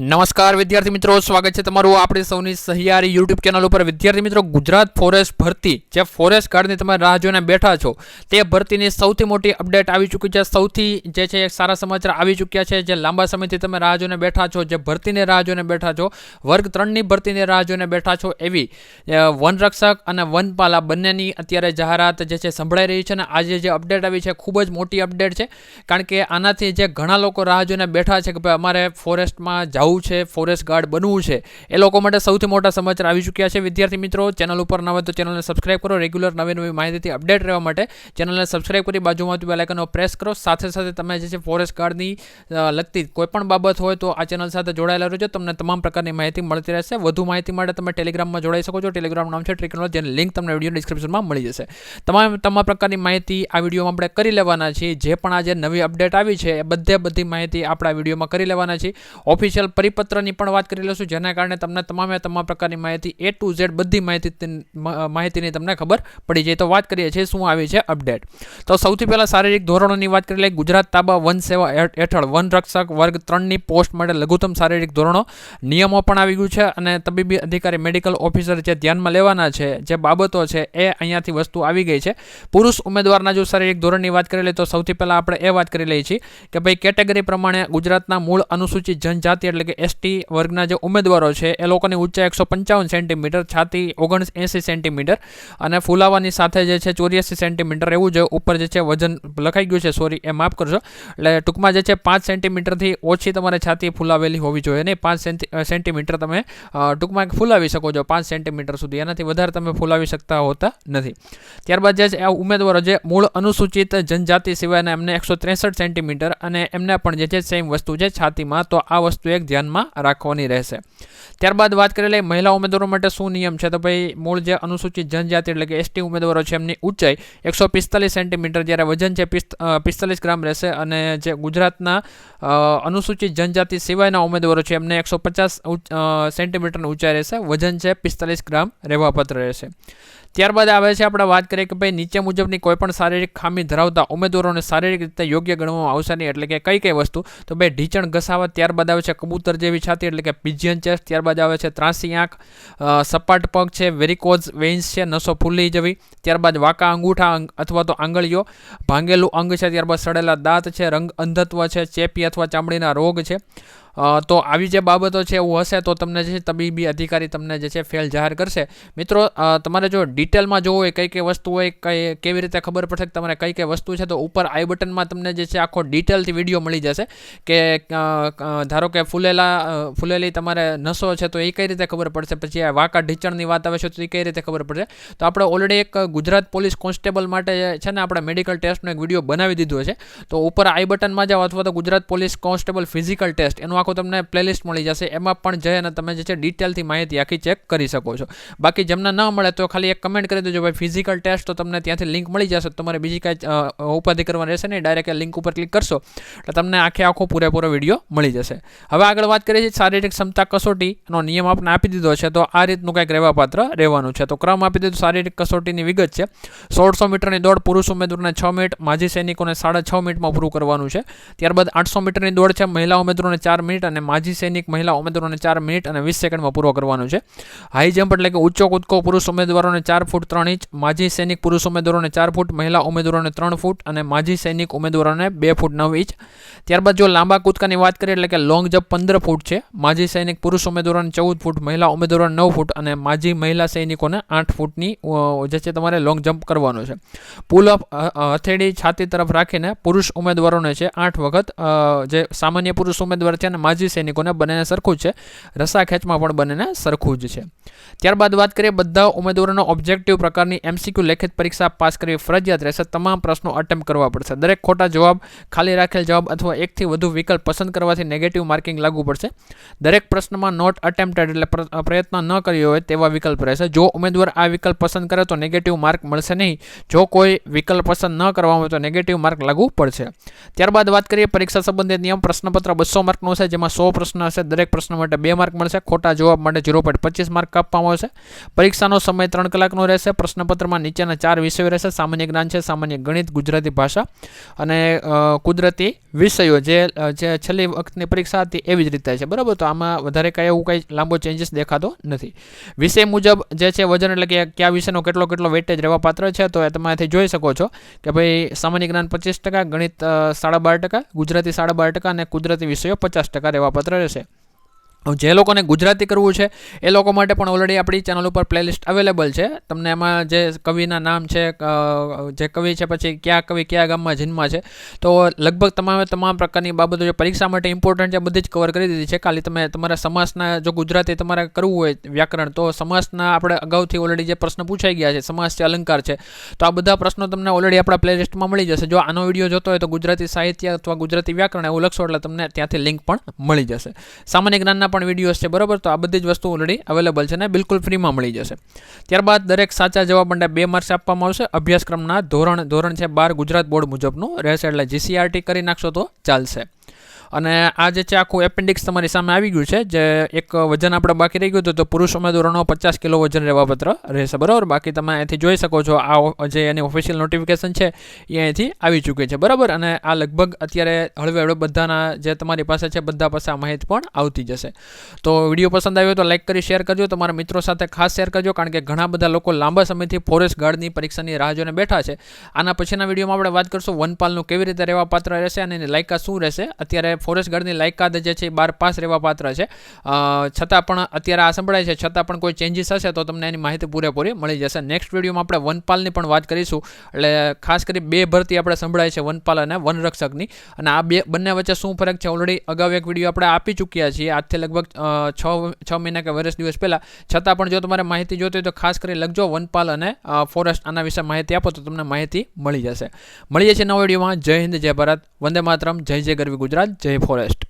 નમસ્કાર વિદ્યાર્થી મિત્રો, સ્વાગત છે તમારું આપણી સૌની સહિયારી યુટ્યુબ ચેનલ ઉપર। વિદ્યાર્થી મિત્રો, ગુજરાત ફોરેસ્ટ ભરતી જે ફોરેસ્ટ ગાર્ડની તમે રાહ જોઈને બેઠા છો તે ભરતીની સૌથી મોટી અપડેટ આવી ચૂકી છે। સૌથી જે છે સારા સમાચાર આવી ચૂક્યા છે। જે લાંબા સમયથી તમે રાહ જોઈને બેઠા છો, જે ભરતીની રાહ જોઈને બેઠા છો, વર્ગ 3ની ભરતીની રાહ જોઈને બેઠા છો, એવી વનરક્ષક અને વનપાલા બંનેની અત્યારે જાહેરાત જે છે સંભળાઈ રહી છે। અને આજે જે અપડેટ આવી છે ખૂબ જ મોટી અપડેટ છે, કારણ કે આનાથી જે ઘણા લોકો રાહ જોઈને બેઠા છે કે ભાઈ અમારે ફોરેસ્ટમાં જવું છે, ફોરેસ્ટ ગાર્ડ બનવું છે, એ લોકો માટે સૌથી મોટા સમાચાર આવી ચૂક્યા છે। વિદ્યાર્થી મિત્રો, ચેનલ ઉપર ન હોય તો ચેનલને સબસ્ક્રાઇબ કરો। રેગ્યુલર નવી માહિતીથી અપડેટ રહેવા માટે ચેનલને સબસ્ક્રાઇબ કરી બાજુમાં બેલ આઇકનનો પ્રેસ કરો। સાથે સાથે તમે જે છે ફોરેસ્ટ ગાર્ડની લગતી કોઈપણ બાબત હોય તો આ ચેનલ સાથે જોડાયેલા રહેજો, તમને તમામ પ્રકારની માહિતી મળતી રહેશે। વધુ માહિતી માટે તમે ટેલિગ્રામમાં જોડાઈ શકો છો। ટેલિગ્રામનું નામ છે ટ્રિકનોલોજી, જેની લિંક તમને વિડીયો ડિસ્ક્રિપ્શનમાં મળી જશે। તમામ પ્રકારની માહિતી આ વિડીયોમાં આપણે કરી લેવાના છીએ। જે પણ આજે નવી અપડેટ આવી છે એ બધી માહિતી આપણા વિડીયોમાં કરી લેવાના છીએ। ઓફિશિયલ પરિપત્રની પણ વાત કરી લઈશું, જેના કારણે તમને તમામ પ્રકારની માહિતી A to Z બધી માહિતીની તમને ખબર પડી જાય। તો વાત કરીએ છીએ શું આવી છે અપડેટ। તો સૌથી પહેલા શારીરિક ધોરણોની વાત કરી લઈએ। ગુજરાત તાબા વન સેવા હેઠળ વનરક્ષક વર્ગ 3ની પોસ્ટ માટે લઘુત્તમ શારીરિક ધોરણો નિયમો પણ આવી ગયું છે, અને તબીબી અધિકારી મેડિકલ ઓફિસર જે ધ્યાનમાં લેવાના છે, જે બાબતો છે એ અહીંયાથી વસ્તુ આવી ગઈ છે। પુરુષ ઉમેદવારના જો શારીરિક ધોરણની વાત કરી લઈએ તો સૌથી પહેલા આપણે એ વાત કરી લઈએ છીએ કે ભાઈ કેટેગરી પ્રમાણે ગુજરાતના મૂળ અનુસૂચિત જનજાતિ એટલે કે ST વર્ગના જે ઉમેદવારો છે એ લોકોની ઊંચાઈ 155 સેન્ટીમીટર, છાતી 79 સેન્ટીમીટર અને ફૂલાવાની સાથે જે છે 84 સેન્ટીમીટર રહેવું જોઈએ। ઉપર જે છે વજન લખાઈ ગયું છે, સોરી એ માફ કરજો, એટલે ટૂંકમાં જે છે 5 સેન્ટીમીટરથી ઓછી તમારે છાતી ફૂલાવેલી હોવી જોઈએ નહીં। 5 સેન્ટીમીટર તમે ટૂંકમાં ફૂલાવી શકો છો, 5 સેન્ટીમીટર સુધી, એનાથી વધારે તમે ફૂલાવી શકતા હોતા નથી। ત્યારબાદ જે છે આ ઉમેદવારો જે મૂળ અનુસૂચિત જનજાતિ સિવાયના એમને 163 સેન્ટીમીટર અને એમને પણ જે છે સેમ વસ્તુ છે છાતીમાં, તો આ વસ્તુ એક ધ્યાનમાં રાખવાની રહેશે। ત્યારબાદ વાત કરી લઈએ મહિલા ઉમેદવારો માટે શું નિયમ છે। તો ભાઈ મૂળ જે અનુસૂચિત જનજાતિ એટલે કે ST ઉમેદવારો છે એમની ઊંચાઈ 145 સેન્ટીમીટર, જ્યારે વજન છે 45 ગ્રામ રહેશે, અને જે ગુજરાતના અનુસૂચિત જનજાતિ સિવાયના ઉમેદવારો છે એમને 150 સેન્ટીમીટરની ઊંચાઈ રહેશે, વજન છે 45 ગ્રામ રહેવાપાત્ર રહેશે। ત્યારબાદ આવે છે આપણે વાત કરીએ કે ભાઈ નીચે મુજબની કોઈપણ શારીરિક ખામી ધરાવતા ઉમેદવારોને શારીરિક રીતે યોગ્ય ગણવામાં આવશે નહીં, એટલે કે કઈ વસ્તુ, તો ભાઈ ઢીંચણ ઘસાવત, ત્યારબાદ આવે છે કબૂતર જેવી છાતી એટલે કે પિજિયન ચેસ્ટ, ત્યારબાદ આવે છે ત્રાંસી આંખ, સપાટ પગ છે, વેરિકોઝ વેઇન્સ છે, નસો ફૂલી જવી, ત્યારબાદ વાંકા અંગૂઠા અથવા તો આંગળીઓ, ભાંગેલું અંગ છે, ત્યારબાદ સડેલા દાંત છે, રંગ અંધત્વ છે, ચેપી અથવા ચામડીના રોગ છે। તો આવી જે બાબતો છે એવું હશે તો તમને જે તબીબી અધિકારી તમને જે છે ફેલ જાહેર કરશે। મિત્રો, તમારે જો ડિટેલમાં જોવું હોય કઈ વસ્તુ હોય, કેવી રીતે ખબર પડશે કે તમારે કઈ વસ્તુ છે, તો ઉપર આઈ બટનમાં તમને જે છે આખો ડિટેલથી વિડીયો મળી જશે કે ધારો કે ફૂલેલી તમારે નસો છે તો એ કઈ રીતે ખબર પડશે, પછી આ વાંકા ઢીંચણની વાત આવે છે તો એ કઈ રીતે ખબર પડશે। તો આપણે ઓલરેડી એક ગુજરાત પોલીસ કોન્સ્ટેબલ માટે છે ને આપણે મેડિકલ ટેસ્ટનો એક વિડીયો બનાવી દીધો છે, તો ઉપર આઈ બટનમાં જાઓ અથવા તો Gujarat police constable physical test એનું આખું તમને પ્લેલિસ્ટ મળી જશે, એમાં પણ જઈ અને તમે જે છે ડિટેલથી માહિતી આખી ચેક કરી શકો છો। બાકી જેમને ન મળે તો ખાલી એક કમેન્ટ કરી દેજો ભાઈ ફિઝિકલ ટેસ્ટ, તો તમને ત્યાંથી લિંક મળી જશે, તમારે બીજી કાંઈ ઉપાધિ કરવાની રહેશે નહીં, ડાયરેક્ટ લિંક ઉપર ક્લિક કરશો એટલે તમને આખો પૂરેપૂરો વિડીયો મળી જશે। હવે આગળ વાત કરીએ છીએ શારીરિક ક્ષમતા કસોટીનો નિયમ આપણે આપી દીધો છે, તો આ રીતનું કંઈક રહેવાપાત્ર રહેવાનું છે। તો ક્રમ આપી દીધું, શારીરિક કસોટીની વિગત છે 1600 મીટરની દોડ પુરુષ ઉમેદવારોને 6 મિનિટ, માજી સૈનિકોને 6.5 મિનિટમાં પૂરું કરવાનું છે। ત્યારબાદ 800 મીટરની દોડ છે મહિલા ઉમેદવારોને 4 મિનિટ અને માજી સૈનિક મહિલા ઉમેદવારોને 4 મિનિટ અને 20 સેકન્ડમાં પૂરો કરવાનું છે। હાઈ જમ્પ એટલે કે ઊંચો કૂદકો પુરુષ ઉમેદવારોને 4 ફૂટ 3 ઇંચ, માજી સૈનિક પુરુષ ઉમેદવારોને 4 ફૂટ, મહિલા ઉમેદવારોને 3 ફૂટ અને માજી સૈનિક ઉમેદવારોને 2 ફૂટ 9 ઇંચ। ત્યારબાદ જો લાંબા કૂદકાની વાત કરીએ એટલે કે લોંગ જમ્પ 15 ફૂટ છે, માજી સૈનિક પુરુષ ઉમેદવારોને 14 ફૂટ, મહિલા ઉમેદવારોને 9 ફૂટ અને માજી મહિલા સૈનિકોને 8 ફૂટની જે છે તમારે લોંગ જમ્પ કરવાનો છે। પુલ અપ હથેળી છાતી તરફ રાખીને પુરુષ ઉમેદવારોને છે 8 વખત, જે સામાન્ય પુરુષ ઉમેદવાર છે અને માજી સૈનિકોને બંનેને સરખું જ છે, રસા ખેંચમાં પણ બંનેને સરખું જ છે। ત્યારબાદ વાત કરીએ બધા ઉમેદવારોનો ઓબ્જેક્ટિવ પ્રકારની MCQ લેખિત પરીક્ષા પાસ કરવી ફરજિયાત રહેશે, તમામ પ્રશ્નો અટેમ્પ્ટ કરવા પડશે, દરેક ખોટા જવાબ, ખાલી રાખેલ જવાબ અથવા એકથી વધુ વિકલ્પ પસંદ કરવાથી નેગેટિવ માર્કિંગ લાગુ પડશે। દરેક પ્રશ્નમાં નોટ અટેમ્પ્ટેડ એટલે પ્રયત્ન ન કર્યો હોય તેવા વિકલ્પ રહેશે, જો ઉમેદવાર આ વિકલ્પ પસંદ કરે તો નેગેટિવ માર્ક મળશે નહીં, જો કોઈ વિકલ્પ પસંદ ન કરવામાં આવે તો નેગેટિવ માર્ક લાગુ પડશે। ત્યારબાદ વાત કરીએ પરીક્ષા સંબંધિત નિયમ, પ્રશ્નપત્ર 200 માર્કનું છે, જેમાં 100 પ્રશ્ન હશે. દરેક પ્રશ્ન માટે 2 માર્ક મળશે. ખોટા જવાબ માટે 0.25 માર્ક કાપવામાં આવશે. પરીક્ષાનો સમય 3 કલાકનો રહેશે. પ્રશ્નપત્રમાં નીચેના 4 વિષયો રહેશે. સામાન્ય જ્ઞાન છે, સામાન્ય ગણિત, ગુજરાતી ભાષા અને કુદરતી વિષયો જે છેલ્લી વખતની પરીક્ષા હતી એવી જ રીતે છે, બરાબર. તો આમાં વધારે કાંઈ એવું કંઈ લાંબો ચેન્જીસ દેખાતો નથી. વિષય મુજબ જે છે વજન, એટલે કે કયા વિષયનો કેટલો વેટેજ રહેવા પાત્ર છે, તો એ તમે જોઈ શકો છો કે ભાઈ સામાન્ય જ્ઞાન 25%, ગણિત 12.5%, ગુજરાતી 12.5% અને કુદરતી વિષયો 50% રહેવા પાત્ર રહેશે. જે લોકોને ગુજરાતી કરવું છે એ લોકો માટે પણ ઓલરેડી આપણી ચેનલ ઉપર પ્લેલિસ્ટ અવેલેબલ છે. તમને એમાં જે કવિના નામ છે, જે કવિ છે, પછી કયા કવિ કયા ગામમાં જન્મા છે, તો લગભગ તમામ પ્રકારની બાબતો જે પરીક્ષા માટે ઇમ્પોર્ટન્ટ છે બધી જ કવર કરી દીધી છે. ખાલી તમે તમારા સમાસના જો ગુજરાતી તમારે કરવું હોય વ્યાકરણ, તો સમાસના આપણે અગાઉથી ઓલરેડી જે પ્રશ્ન પૂછાઈ ગયા છે, સમાસ છે, અલંકાર છે, તો આ બધા પ્રશ્નો તમને ઓલરેડી આપણા પ્લેલિસ્ટમાં મળી જશે. જો આનો વિડીયો જોતો હોય તો ગુજરાતી સાહિત્ય અથવા ગુજરાતી વ્યાકરણ એવું લખશો એટલે તમને ત્યાંથી લિંક પણ મળી જશે. સામાન્ય જ્ઞાનના પણ વિડીયોઝ છે, બરાબર. તો આ બધી જ વસ્તુ ઓલરેડી અવેલેબલ છે ને બિલકુલ ફ્રીમાં મળી જશે. ત્યારબાદ દરેક સાચા જવાબ માટે 2 માર્ક્સ આપવામાં આવશે. અભ્યાસક્રમના ધોરણ છે 12 ગુજરાત બોર્ડ મુજબનું રહેશે, એટલે GCRT કરી નાખશો તો ચાલશે. અને આ જે છે આખું એપેન્ડિક્સ તમારી સામે આવી ગયું છે. જે એક વજન આપણે બાકી રહી ગયું હતું, તો પુરુષ ઉમેદવારોનો 50 કિલો વજન રહેવા પત્ર રહેશે, બરાબર. બાકી તમે અહીંથી જોઈ શકો છો, આ જે એની ઓફિશિયલ નોટિફિકેશન છે એ અહીંથી આવી ચૂકી છે, બરાબર. અને આ લગભગ અત્યારે હળવે બધાના જે તમારી પાસે છે બધા પાસે આ માહિતી પણ આવતી જશે. તો વિડીયો પસંદ આવ્યો તો લાઇક કરી શેર કરજો. તમારા મિત્રો સાથે ખાસ શેર કરજો, કારણ કે ઘણા બધા લોકો લાંબા સમયથી ફોરેસ્ટ ગાર્ડની પરીક્ષાની રાહ જોઈને બેઠા છે. આના પછીના વિડીયોમાં આપણે વાત કરશું વનપાલનું કેવી રીતે રહેવા પાત્ર રહેશે અને એની લાયકાત શું રહેશે. અત્યારે ફોરેસ્ટ ગાર્ડની લાયકાત જે છે 12 પાસ રહેવા પાત્ર છે, છતાં પણ અત્યારે આ સંભળાય છે, છતાં પણ કોઈ ચેન્જીસ હશે તો તમને એની માહિતી પૂરેપૂરી મળી જશે. નેક્સ્ટ વિડીયોમાં આપણે વનપાલની પણ વાત કરીશું. એટલે ખાસ કરી 2 ભરતી આપણે સંભળાય છે, વનપાલ અને વનરક્ષકની, અને આ બંને વચ્ચે શું ફરક છે ઓલરેડી અગાઉ એક વિડીયો આપણે આપી ચૂક્યા છીએ, આજથી લગભગ 6 મહિના કે વર્ષ દિવસ પહેલાં. છતાં પણ જો તમારે માહિતી જોતી હોય તો ખાસ કરી લખજો વનપાલ અને ફોરેસ્ટ, આના વિશે માહિતી આપો તો તમને માહિતી મળી જશે. મળીએ છીએ નવા વિડીયોમાં. જય હિન્દ, જય ભારત, વંદે માતરમ, જય જય ગરવી ગુજરાત, જય ફોરેસ્ટ.